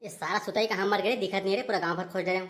ये सारा सुताई कहाँ मर गए दिखत नहीं रे, पूरा गांव भर खोज रहे हो।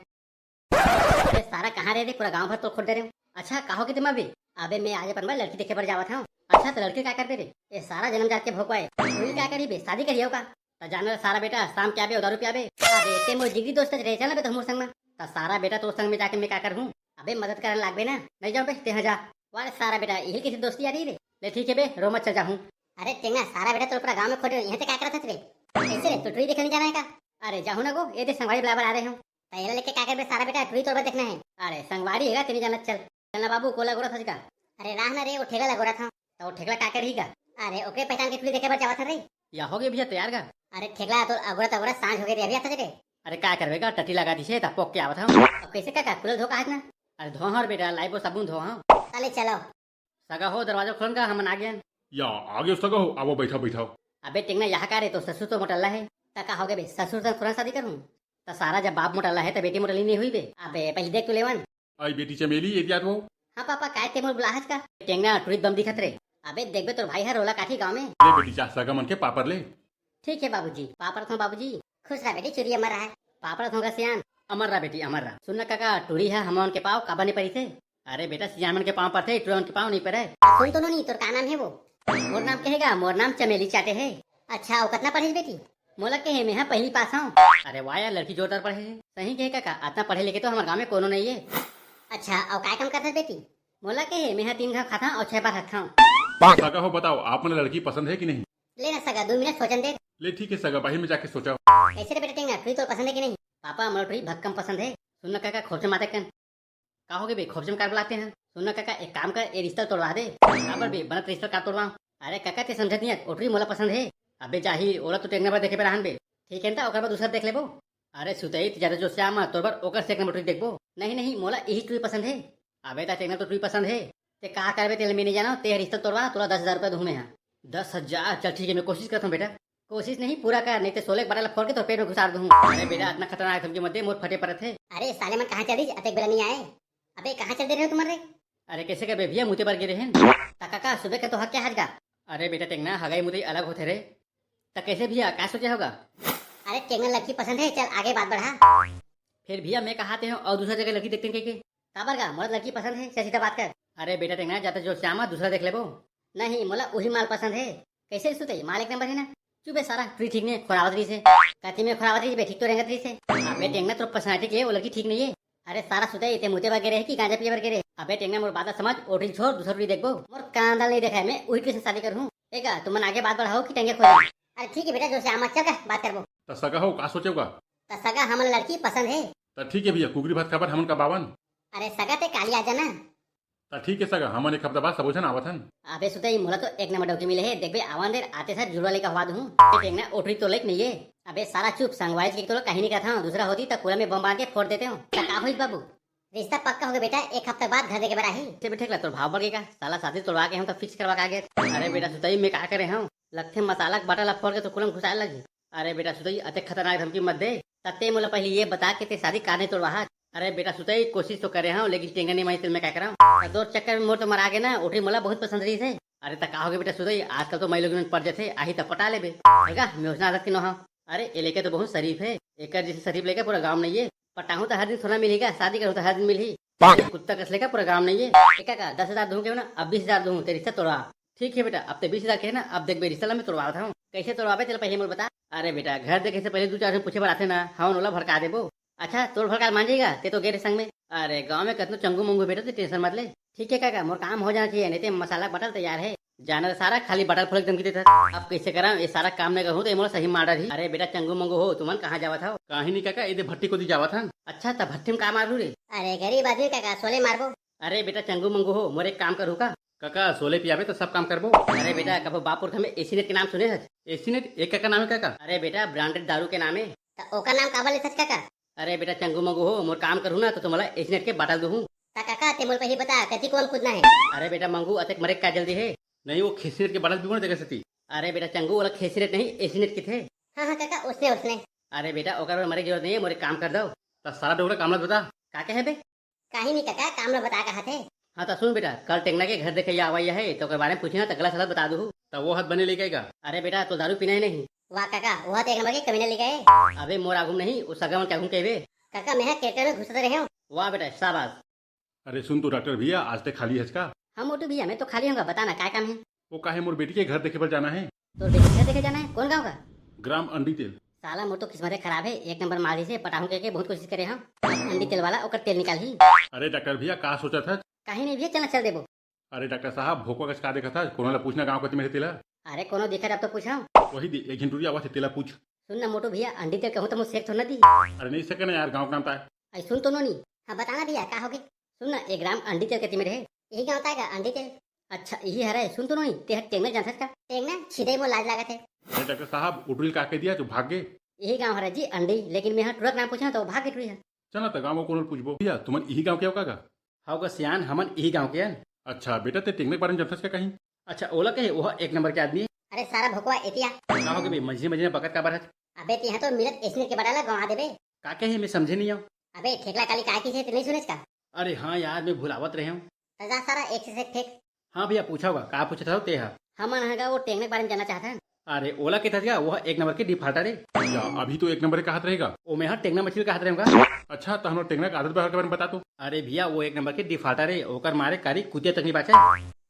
ये सारा कहाँ रहे रे, पूरा गांव भर तो खोज रहे हो। अच्छा कहो कि तुम अभी अबे मैं आज अपन लड़की देखे पर जावा था। अच्छा तो लड़के क्या करते रे, ये सारा जन्म जात के भोपाए तू क्या करी बे, शादी करियो का तो जान सारा बेटा शाम क्या बे दारू पियाबे। अबे ते मोर जिगरी दोस्त रहे चल बे तो मोर संग में तो सारा बेटा तो संग में जाके मैं क्या करूँ। अबे मदद करने लाग बे ना, नहीं जाओ बे ते जा वाले सारा बेटा यही किसी दोस्ती आ रही रे। ले ठीक है बे रो मत चल जाऊँ। अरे टेंगा सारा बेटा तो पूरा गाँव में खोज रहे यहाँ से क्या करता रे, ऐसे रे तो ट्री देखने जाना है का। अरे जाहू ना गो ये संगवाड़ी बराबर आ रहे हूँ तैयार लेके क्या कर बे सारा बेटा ट्री तोड़ देखना है। अरे संगवाड़ी है तेरी जाना चल चलना बाबू कोला गोरा था। अरे राह ना रे वो ठेला लगा था तो वो ठेला क्या करेगा। अरे ओके पहचान के ट्री देखे पर जावा था रे या हो गए भैया तैयार का। अरे ठेला तो अगोरा सांझ हो गई अभी आता रे। अरे क्या करवेगा टटी लगा दी तब पोक के आवत हूँ। अब कैसे का खुला धोखा है ना। अरे धो हर बेटा लाइबो साबुन धो हाँ चले चलो सगा हो दरवाजा खोलन का हम आ गए। या आगे उसका कहो आओ बैठा बैठाओ। अबे टेंगना यहाँ का रे तो ससुर तो मोटल्ला है तका हो गए बे ससुर से तुरंत शादी करूँ तो सारा जब बाप मोटल्ला है तो बेटी मोटली नहीं हुई बे। अबे पहले देख तू लेवन। आई बेटी चमेली ये याद वो। हाँ पापा काय ते मोर बुलाहत का टेंगना ट्री बम दिखत रे। अबे देख बे तो भाई है रोला काठी गाँव में। ले बेटी जा सगा मन के पापर ले। ठीक है बाबूजी पापड़ थो बाबूजी खुश रहा बेटी चुरी मर रहा है पापड़ थोगा सियान अमर रहा बेटी अमर रहा। सुनना काका टूरी है हम उनके पाँव काबा नहीं पड़ी थे। अरे बेटा सियामन के पाँव पर थे टूरी उनके पाँव नहीं पड़े। सुन तो नहीं तोर का नाम है वो। मोर नाम कहेगा मोर नाम चमेली चाटे है। अच्छा वो कितना पढ़ी बेटी मोला के है मैं पहली पास हूँ। अरे वाह यार लड़की जोरदार पढ़े है सही कहे काका इतना पढ़े लिखे तो हमारे गाँव में कोनो नहीं है। अच्छा और काय काम करता बेटी मोला के है मैं 3 घर खाता और 6 बार खाता हूँ। सगा हो बताओ आप मन लड़की पसंद है कि नहीं। लेना सगा 2 मिनट सोचन दे। ले ठीक है सगा बाहर में जाके सोचा। कैसे रे बेटा टेंगा ट्री तो पसंद है कि नहीं। पापा मोला टूरी भक्कम पसंद है। सुनना काका खोपचे माते कन का हो गए बे खोपचे में कार बुलाते हैं। सुनना काका एक काम कर ये रिश्ता तोड़वा दे पर बे बनत रिश्ता का तोड़वा। अरे काका ते समझत नहीं है ओटरी मोला पसंद है। अबे जाही ओला तो टेंगना पर देखे पे रहन बे ठीक है ना ओकर बाद दूसरा देख लेबो। अरे सुतई ज्यादा जो श्याम तोर पर ओकर से एक नंबर देखबो। नहीं नहीं मोला यही ट्री पसंद है। अबे ता टेंगना तो ट्री पसंद है ते का करबे तेल में नहीं जाना ते रिश्ता तोड़वा तोला 10,000 रुपया दूं मैं। 10,000 चल ठीक है मैं कोशिश करता हूँ बेटा। कोशिश नहीं पूरा कर नहीं तो 16 बड़ा फोड़ के तो पेट में घुसा दूँ। अरे बेटा इतना खतरनाक धमकी मत दे मोर फटे पड़े थे। अरे साले मन कहाँ चली अतक बेला नहीं आए। अबे कहाँ चल दे रहे हो तुम्हारे। अरे कैसे कर भैया मुझे पर गिरे हैं। काका सुबह का तो हक क्या हज का। अरे बेटा टेंगना हगाई मुझे अलग होते रहे तो कैसे भैया क्या सोचा होगा। अरे टेंगन लड़की पसंद है चल आगे बात बढ़ा। फिर भैया मैं कहाते हैं और दूसरा जगह लड़की देखते हैं के काबर का मोला लड़की पसंद है सीधा बात कर। अरे बेटा टेंगना जाता जो श्यामा दूसरा देख ले वो। नहीं मोला वही माल पसंद है। कैसे सुते माल एक नंबर है ना। चुपे सारा ट्री ठीक नहीं खुरावतरी से कहती में खुरावतरी ठीक तो रहेगा ट्री से। अबे टेंगना तो पर्सनालिटी है वो लड़की ठीक नहीं है। अरे सारा सुते इतने मुते वगैरह है कि गांजा पिए वगैरह। अबे टेंगना मोर बात समझ ओटी छोड़ दूसरा ट्री देखबो मोर कांदा नहीं देखा है मैं वही ट्री से शादी करूँ। एक तुम आगे बात बढ़ाओ कि टेंगे खोल। अरे ठीक है बेटा जो श्यामा चल का बात करबो। तो सगा हो का सोचेगा। तो सगा हमन लड़की पसंद है। तो ठीक है भैया कुकरी भात खबर हमन का बावन। अरे सगा ते काली आ जाना। तो ठीक है सगा हमन एक हफ्ता बाद सबोजन आवत हन। अबे सुते मोला तो एक नंबर डोकी मिले है देख बे आवन देर आते सर जुड़वा लेकर हवा दूं टेंगना ओटरी तो लेक नहीं है। अबे सारा चुप संगवाइज की तो कहीं नहीं कहता हूँ दूसरा होती तो कूड़ा में बम बांध के फोड़ देते हूँ। का हुई बाबू रिश्ता पक्का हो गया बेटा 1 हफ्ते बाद घर देके बराही। बेटे तो भाव बढ़ेगा साला शादी तोड़वा के हम तो फिक्स करवा के। अरे बेटा सुतई में क्या करे हम लगते मसाला बटा फोड़ के तो कुलम घुसाए लगी। अरे बेटा सुतई अति खतरनाक धमकी मत दे तत्ते मोला पहले ये बता के ते शादी काने तोड़वा। अरे बेटा सुतई कोशिश तो करे हूँ लेकिन टेंगा नहीं मैं क्या कराऊँ 2 चक्कर में मोर तो मरा गए ना उठी मोला बहुत पसंद रही थे। अरे तक हो गए बेटा सुतई आजकल तो मैं लोग पड़ जाते आई तो पटा ले बेगा मैं उसने आदत की न। अरे ये लेके तो बहुत शरीफ है एक जैसे शरीफ लेके पूरा गाँव नहीं है पटाऊँ तो हर दिन थोड़ा मिलेगा शादी करूँ तो हर दिन मिली कुत्ता कस लेगा पूरा गाँव नहीं है। एक का 10,000 दूंगे ना अब 20,000 दूँ तेरे रिश्ता तोड़वा। ठीक है बेटा अब तो 20,000 के है ना अब देख रिश्ता मैं तोड़वा था कैसे तोड़वाबे चल पहले मुझे बता। अरे बेटा घर देखे से पहले 2-4 दिन पूछे बढ़ाते ना हम ओला भड़का देबो। अच्छा तोड़ भड़का मान जाएगा ते तो गेरे संग में। अरे गाँव में कतनो चंगू मंगू बेटा तो टेंशन मत ले। ठीक है काका मोर काम हो जाना चाहिए नहीं तो मसाला बटल तैयार है जाना सारा खाली बटल फोड़ धमकी देता। अब कैसे करा ये सारा काम नहीं करूँ तो मोला सही मार रही। अरे बेटा चंगू मंगू हो तुमन कहाँ जावा था। कहीं नहीं काका ये भट्टी को दी जावा था। अच्छा तब भट्टी में काम मारू रे। अरे गरीब आदमी काका सोले मारबो। अरे बेटा चंगू मंगू हो मोर एक काम करूँ का काका सोले पियाबे तो सब काम करबो। अरे बेटा कब बापुर हमें एसी नेट के नाम सुने है। एसी नेट एक का नाम है काका। अरे बेटा ब्रांडेड दारू के नाम है। तो ओका नाम काबा ले सच काका। अरे बेटा चंगू मंगू हो मोर काम करूँ ना तो तुम्हारा एसी नेट के बाटल दूँ। काका ते मोल पहले बता कति कौन कूदना है। अरे बेटा मंगू अतक मरे क्या जल्दी है। नहीं वो खेसी नेट के बाटल भी देगा सती। अरे बेटा चंगू वाला खेसी नेट नहीं एसी नेट के थे। हाँ काका उसने। अरे बेटा ओकर मरे जरूरत नहीं है मोरे काम कर दो। तो सारा डोगरा काम बता का कहे बे कहीं नहीं काका काम लो बता कहा थे। हाँ तो सुन बेटा कल टेंगना के घर देखे आवाई है तो बारे में पूछना तो गला सला बता दू। तब वो हाथ बने लेके आएगा। अरे बेटा तो दारू पीना ही नहीं। वाह काका वह तो एक नंबर के कमीने ले गए। अबे मोर आगुम नहीं उस सगा में क्या घूम के वे। काका मैं क्रिकेट में घुसते रहे हूँ। वाह बेटा शाबाश। अरे सुन तो डॉक्टर भैया आज तक खाली है का? हम मोटू भैया मैं तो खाली होगा, बताना क्या काम है। वो काहे मोर बेटी के घर देखे पर जाना है। तो बेटी घर देखे जाना है, कौन गाँव का? ग्राम अंडी तेल। साला मोटो किस्मत खराब है, एक नंबर मारी से पटाहू के बहुत कोशिश करे हम। अंडी तेल वाला ओकर तेल निकाल ही। अरे डॉक्टर भैया का सोचा था? कहीं नहीं भैया चलना चल देबो। अरे डॉक्टर साहब भोको का देखा था कोरोना पूछना गाँव का मेरे तेला। अरे कोनो दिक्कत अब तो पूछा। वही एक घंटूरी आवाज तेला पूछ। सुन ना मोटू भैया अंडी तेल कहूँ तो मुझे सेक थोड़ा दी। अरे नहीं सके ना यार गाँव का नाम था। आई सुन तो नहीं। हाँ बताना भैया क्या होगी। सुन ना 1 ग्राम अंडी तेल कहती मेरे यही क्या होता है अंडी तेल। अच्छा यही है सुन तो नहीं तेहर टेंगना जानता का टेंगना छिदे मो लाज लागत है। अरे डॉक्टर साहब उटुल का के दिया तो भाग गए। यही गाँव है जी अंडी, लेकिन मैं ट्रक नाम पूछा तो भाग गई है। चला तो गाँव को पूछबो भैया तुम यही गाँव के होगा। हाउ का सियान हमन यही गाँव के हैं। अच्छा बेटा ते टेंगने के बारे में जानता क्या कहीं? अच्छा ओला कहे वह 1 नंबर के आदमी है। अरे सारा भोकवा एतिया। का हो गए मझी मझी में बकत का बार है। अबे तिहा तो मिलत एसने के बड़ाला गवा देबे। का कहे मैं समझे नहीं आऊँ। अबे ठेकला काली काय की से नहीं सुनेस का? अरे हाँ यार मैं भुलावत रहे हूँ। तजा सारा एक से एक ठेक। हाँ भैया पूछा होगा का पूछा था ते। हम हगा वो टेंगने के बारे में जानना चाहता है। अरे ओला के था वह 1 नंबर के डिफाल्टर है। या अभी तो 1 नंबर का हाथ रहेगा। ओ मैं हाँ टेंगना मछली का हाथ रहूंगा। अच्छा तो हम टेंगना का आदत के बारे में बता दो। अरे भैया वो 1 नंबर के डिफाल्टर है ओकर मारे कारी कुतिया तक नहीं बाचा।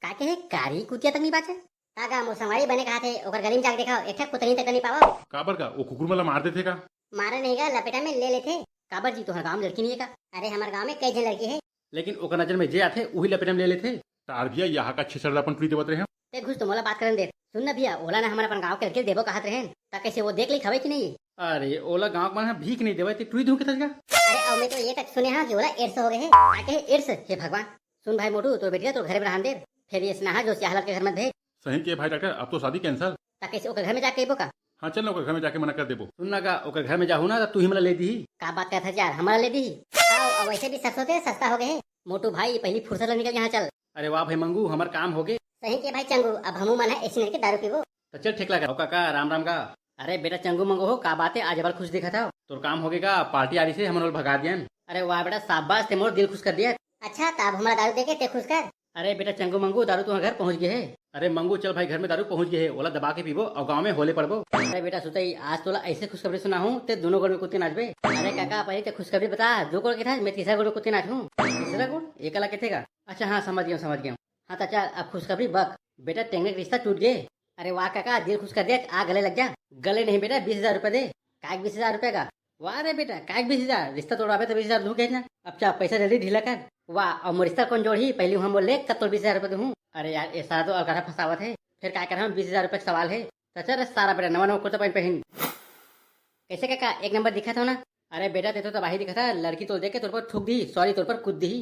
का के है कारी कुतिया तक नहीं बाचे। कागा मोसवारी बने कहा थे ओकर गली में जाके देखा एक कुतनी तक नहीं पावा। काबर का वो कुकुर मला मार देते का? मारे नहीं गा लपेटा में ले लेते। काबर जी तो हर गांव में लड़की नहीं है का? अरे हमारे गांव में कई जन लड़की है। लेकिन ओकर नजर में जे आते वही लपेटे में ले लेते। तार भैया यहाँ का छिछड़ अपन टुरी देवत रहे हैं। ते घुस तो मोला बात करन दे। सुन ना भैया ओला ना हमारे अपन गांव के लड़के देबो कहत रहे ता कैसे वो देख ली खवे कि नहीं। अरे ओला गाँव के मन भीख नहीं देवे टुरी धू के था। अरे अब मैं तो ये तक सुने हाँ कि ओला एड्स हो गए है। ताके एड्स हे भगवान। सुन भाई मोटू तो बेटिया तो घर में रहन दे फिर ये स्नाहा जो सियाहला के घर में भेज। सही के भाई डॉक्टर अब तो शादी कैंसल। ता कैसे ओकर घर में जाके एबो का? हाँ चल घर में जाके मना कर देबो। सुनना का ओकर घर में जाहू ना तो तू ही मला ले दी। का बात करता यार हमारा ले दी। अब वैसे भी सस्ते सस्ता हो गए है। मोटू भाई पहली फुर्सत ले निकल यहाँ चल। अरे वाह भाई मंगू हमार काम हो गए। सही के भाई चंगू अब हमू मन है ऐसी के दारू पीबो। तो चल ठेकला का काका राम राम का। अरे बेटा चंगू मंगू हो का बात है आज बड़ खुश दिखा था। तोर काम हो गएगा पार्टी आ रही से हम भगा दिया। अरे वाह बेटा शाबाश ते मोर दिल खुश कर दिया। अच्छा तब हमारा दारू देके ते खुश कर। अरे बेटा चंगू मंगू दारू तुम्हारे घर पहुँच गए है। अरे मंगू चल भाई घर में दारू पहुंच गए है ओला दबा के पीबो और गाँव में होले पड़बो। अरे बेटा सुतई आज तोला ऐसे खुशखबरी सुना हूँ ते दोनों गोड़ में कुत्ते नाचबे। अरे काका पहले ते खुशखबरी बता 2 गोड़ के था मैं तीसरा गोड़ में कुत्ते नाचूं। तीसरा गोड़ एक अलग के का? अच्छा हाँ समझ गया। हाँ तो चल अब खुशखबरी बक। बेटा टेंगने का रिश्ता टूट गए। अरे वाह काका दिल खुश कर दिया आ गले लग जा। गले नहीं बेटा 20,000 रुपए दे। काय 20,000 रुपए का? वाह रे बेटा काय 20,000 रिश्ता तोड़वाबे तो 20,000 दूं ना। अब चाह पैसा जल्दी ढीला कर। वाह और रिश्ता कौन जोड़ी पहले हम बोले तब तो 20,000 रुपए दूँ। अरे यार ये सारा तो अलगारा फसावत है फिर क्या कर 20,000 रुपए का सवाल है। तो चल सारा बेटा नवा कुर्ता पहन कैसे काका 1 नंबर दिखा था ना। अरे बेटा ते तो तबाही दिखा था लड़की तो देख के तोर पर थूक दी सॉरी तोर पर कूद दी।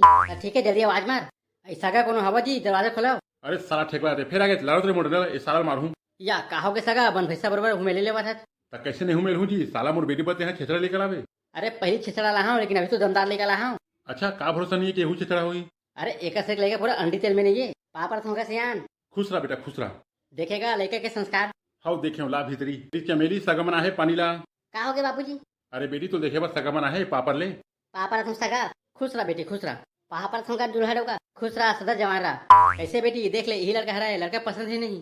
ठीक है जल्दी आवाज मार। ऐसा का कोनो हवा जी दरवाजा खोला। अरे सारा ठेकवा दे फिर आगे लड़त रे मोड़ सारा मारू। या कहो के सगा बन भैसा बरोबर घूमे ले लेवा था। तो कैसे नहीं हूँ जी साला मोर बेटी बते हैं छिछड़ा लेकर आवे। अरे पहली छिछड़ा ला हूँ लेकिन अभी तो दमदार लेकर ला हूँ। अच्छा का भरोसा नहीं है कि छिछड़ा हुई। अरे एक से लेके पूरा अंडी तेल में नहीं है पापड़ होगा सियान। खुश रहा बेटा खुश रहा। देखेगा लेके के संस्कार। हाउ देखे ला भीतरी चमेली सगमना है पानी ला। का हो गए बाबूजी? अरे बेटी तो देखे बस सगमना है पापड़ ले। पापड़ तुम सगा खुश रहा बेटी खुश रहा। पापड़ तुमका दुल्हा होगा खुश रहा सदा जवान रहा। ऐसे बेटी देख ले यही लड़का हरा है लड़का पसंद है नहीं।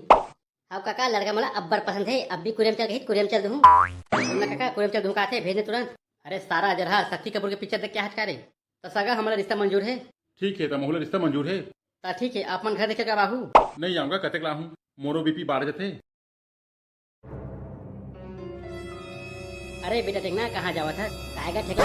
अब काका लड़का मला अब्बर पसंद है अब भी कुरियम चल गई कुरियम चल दूँ। काका कुरियम चल दूँ का भेजने तुरंत। अरे सारा जरा शक्ति कपूर के पिक्चर देख क्या हटकारे। तो सगा हमारा रिश्ता मंजूर है। ठीक है तो मोहला रिश्ता मंजूर है। तो ठीक है आप मन घर देखेगा बाबू। नहीं आऊंगा कतक ला हूँ मोरो बीपी 12 जते। अरे बेटा देखना कहाँ जावा था कायगा ठेका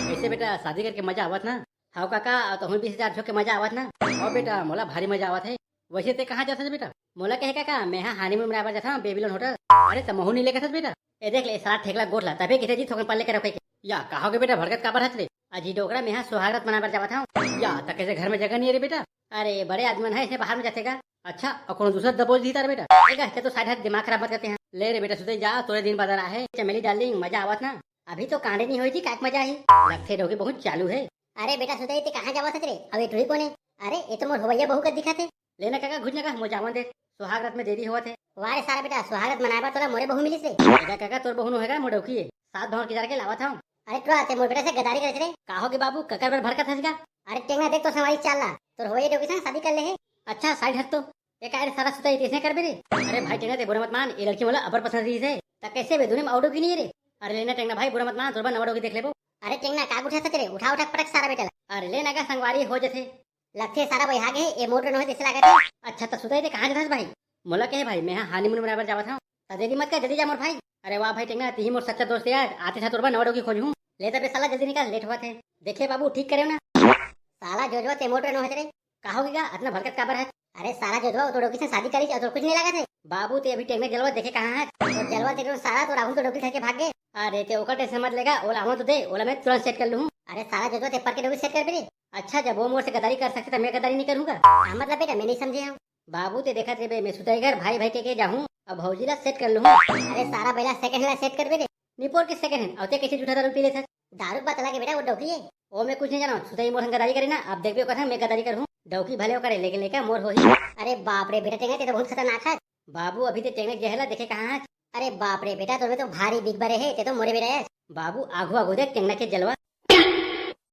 ऐसे बेटा शादी करके मजा आवत ना। हाँ काका तो हम 20,000 झोंक के मजा आवत ना। और बेटा मोला भारी मजा आवत है। वैसे ते कहाँ जाता बेटा? मोला कहे काका मैं हाँ हानीमून में जाता हूँ बेबीलोन होटल। अरे तो महू नहीं लेकर बेटा ए देख ले सारा ठेकला गोठ ला तभी किसी जी थोकन पाले के रखे या कहोगे बेटा भड़कत का हथ रे। अजी डोकरा में यहाँ सुहागरात मनाबर जाता हूँ या तक कैसे घर में जगह नहीं है रे बेटा। अरे बड़े आदमी है इसे बाहर में जातेगा। अच्छा और कौन दूसरा दबोच दी तार बेटा ठीक तो साइड हाथ दिमाग खराब मत करते हैं। ले रे बेटा सुधे जा तोरे दिन बाजार है चमेली डार्लिंग मजा आवत ना। अभी तो कांडे नहीं हुई थी काक मजा ही लगते रहोगे बहुत चालू है। अरे बेटा सुधे कहाँ जावा थे रे अभी टुरी कोने। अरे ये तो मोर होवैया बहू का दिखा थे लेना काका घुटने का मोजावन दे सुहागरात में देरी हुआ थे। वारे सारा बेटा सुहागरात मनाबा तोरा मोरे बहू मिलिस रे। काका तोर बहू होगा मोडौकी है 7 भौर की के लावा था। अरे तो आते मोर बेटा से गदारी करे रे काहोगे बाबू ककर पर भड़का थसगा। अरे टेंगना देख तो सवारी चाल ला तोर होए डोकी संग शादी कर ले है। अच्छा साइड हट तो एक आरे सारा सुताई इसने कर बेरे। अरे भाई टेंगना ते बुरा मत मान, ये लड़की मोला अबर पसंद रही है त कैसे बे दुनिया में आउटो की नहीं रे। अरे लेना टेंगना भाई बुरा मत मान, तोरबा नवड़ो की देख लेबो। अरे टेंगना का उठा सके रे, उठा उठा पटक सारा बेटा। अरे लेना का संगवारी हो जथे लगथे सारा बहिहा गे ए मोटर न होय दिस लागत है। अच्छा त सुताई ते कहां जथस भाई? मोला के भाई मैं हानीमून बराबर जावत हूं त जल्दी मत कर, जल्दी जा मोर भाई। अरे वाह भाई टेंगना ती मोर सच्चा दोस्त यार, आते था तोरबा नवड़ो की खोजूं। ले तबे साला जल्दी निकल, लेट होत है। देखे बाबू ठीक करे ना साला जोजवा ते मोटर न होत रे। कहोगीगा इतना भरकत काबर है? अरे साला जोजवा तो डोकी से शादी करी और कुछ नहीं लागत है। बाबू ते अभी टेंगना जलवा देखे कहां है? तो जलवा तेरे सारा तो राहुल तो डोकी करके भाग गए। अरे ते ओकर टेंशन मत लेगा, ओला आवो तो दे, ओला मैं तुरंत सेट कर लूं। अरे साला जोजवा ते पर के डोकी सेट कर बेरे। अच्छा जब वो मोर से गदारी कर सकते तो मैं गदारी नहीं करूंगा। मतलब बेटा मैं नहीं समझे हूं। बाबू ते देखा थे बे मैं सुताई घर भाई भाई के जाऊं, अब भौजीला सेट कर लूं। अरे सारा बेला सेकंड हैंड सेट कर बेरे। निपोर के सेकंड हैंड औते कैसे झूठा दारू पी लेथस? दारू बात लगे बेटा वो डोकी है। ओ मैं कुछ नहीं जाना, सुताई मोर संग गदारी करे ना, अब देखबे कथा मैं गदारी करूं। डोकी भले करे लेकिन लेके मोर होही। अरे बाप रे बेटा टेंगना ते तो बहुत खतरनाक है। बाबू अभी ते टेंगना जहला देखे कहां है? अरे बाप रे बेटा तो भारी बिग बरे है, ते तो मोरे बेरा है। बाबू आगू आगू देख टेंगना के जलवा।